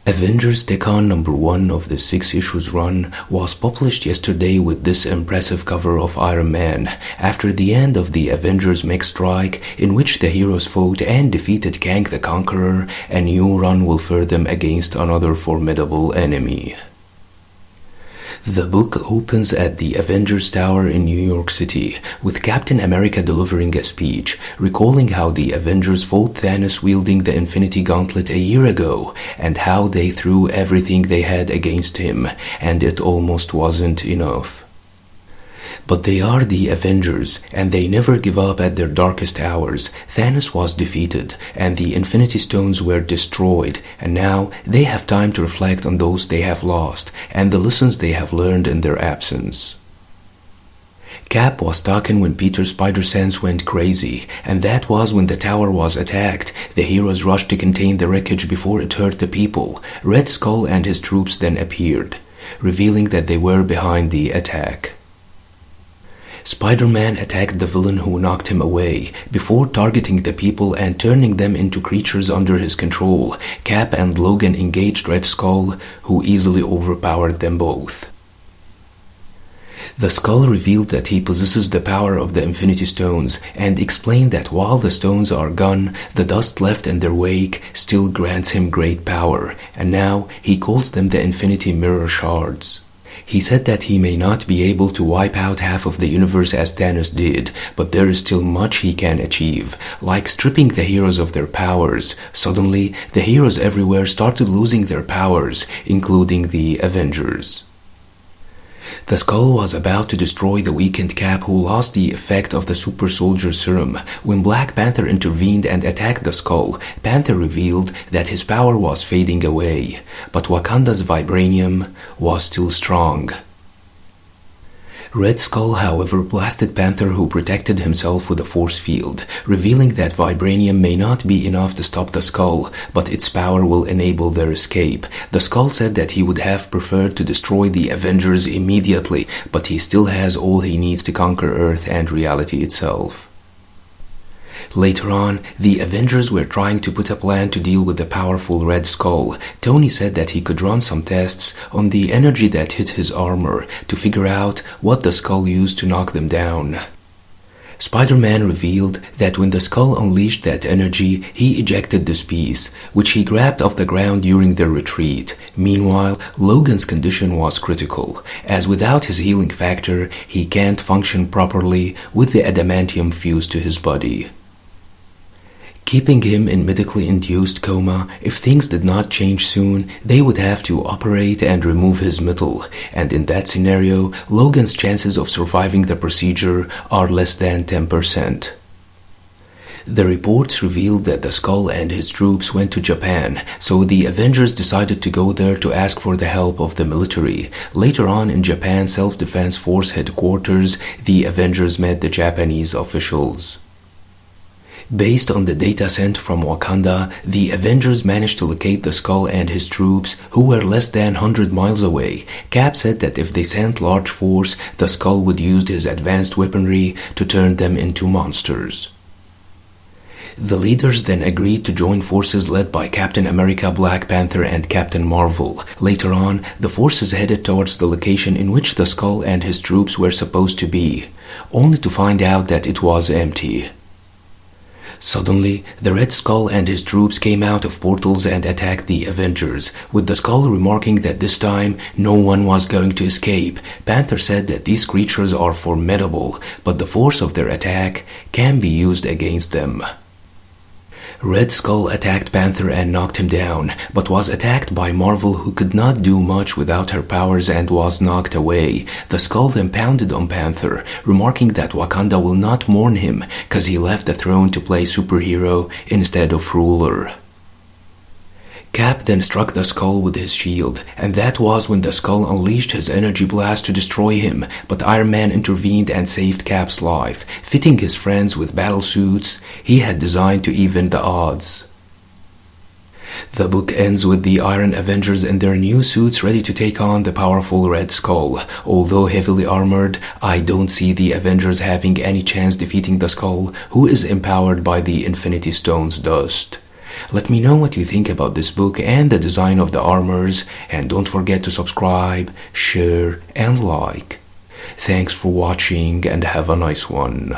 Avengers Decon number 1 of the 6 issues run was published yesterday with this impressive cover of Iron Man after the end of the Avengers Mech Strike, in which the heroes fought and defeated Kang the Conqueror. A new run will further them against another formidable enemy. The book opens at the Avengers Tower in New York City, with Captain America delivering a speech, recalling how the Avengers fought Thanos wielding the Infinity Gauntlet a year ago, and how they threw everything they had against him, and it almost wasn't enough. But they are the Avengers, and they never give up at their darkest hours. Thanos was defeated, and the Infinity Stones were destroyed, and now they have time to reflect on those they have lost, and the lessons they have learned in their absence. Cap was talking when Peter's spider sense went crazy, and that was when the tower was attacked. The heroes rushed to contain the wreckage before it hurt the people. Red Skull and his troops then appeared, revealing that they were behind the attack. Spider-Man attacked the villain who knocked him away, before targeting the people and turning them into creatures under his control. Cap and Logan engaged Red Skull, who easily overpowered them both. The Skull revealed that he possesses the power of the Infinity Stones, and explained that while the stones are gone, the dust left in their wake still grants him great power, and now he calls them the Infinity Mirror Shards. He said that he may not be able to wipe out half of the universe as Thanos did, but there is still much he can achieve, like stripping the heroes of their powers. Suddenly, the heroes everywhere started losing their powers, including the Avengers. The Skull was about to destroy the weakened Cap, who lost the effect of the Super Soldier Serum. When Black Panther intervened and attacked the Skull, Panther revealed that his power was fading away, but Wakanda's vibranium was still strong. Red Skull, however, blasted Panther, who protected himself with a force field, revealing that vibranium may not be enough to stop the Skull, but its power will enable their escape. The Skull said that he would have preferred to destroy the Avengers immediately, but he still has all he needs to conquer Earth and reality itself. Later on, the Avengers were trying to put a plan to deal with the powerful Red Skull. Tony said that he could run some tests on the energy that hit his armor to figure out what the Skull used to knock them down. Spider-Man revealed that when the Skull unleashed that energy, he ejected this piece, which he grabbed off the ground during their retreat. Meanwhile, Logan's condition was critical, as without his healing factor, he can't function properly with the adamantium fused to his body, keeping him in medically induced coma. If things did not change soon, they would have to operate and remove his metal, and in that scenario, Logan's chances of surviving the procedure are less than 10%. The reports revealed that the Skull and his troops went to Japan, so the Avengers decided to go there to ask for the help of the military. Later on, in Japan Self-Defense Force headquarters, the Avengers met the Japanese officials. Based on the data sent from Wakanda, the Avengers managed to locate the Skull and his troops, who were less than 100 miles away. Cap said that if they sent large force, the Skull would use his advanced weaponry to turn them into monsters. The leaders then agreed to join forces led by Captain America, Black Panther, and Captain Marvel. Later on, the forces headed towards the location in which the Skull and his troops were supposed to be, only to find out that it was empty. Suddenly, the Red Skull and his troops came out of portals and attacked the Avengers, with the Skull remarking that this time no one was going to escape. Panther said that these creatures are formidable, but the force of their attack can be used against them. Red Skull attacked Panther and knocked him down, but was attacked by Marvel, who could not do much without her powers and was knocked away. The Skull then pounded on Panther, remarking that Wakanda will not mourn him cause he left the throne to play superhero instead of ruler. Cap then struck the Skull with his shield, and that was when the Skull unleashed his energy blast to destroy him, but Iron Man intervened and saved Cap's life, fitting his friends with battle suits he had designed to even the odds. The book ends with the Iron Avengers in their new suits ready to take on the powerful Red Skull. Although heavily armored, I don't see the Avengers having any chance defeating the Skull, who is empowered by the Infinity Stone's dust. Let me know what you think about this book and the design of the armors, and don't forget to subscribe, share, and like. Thanks for watching and have a nice one.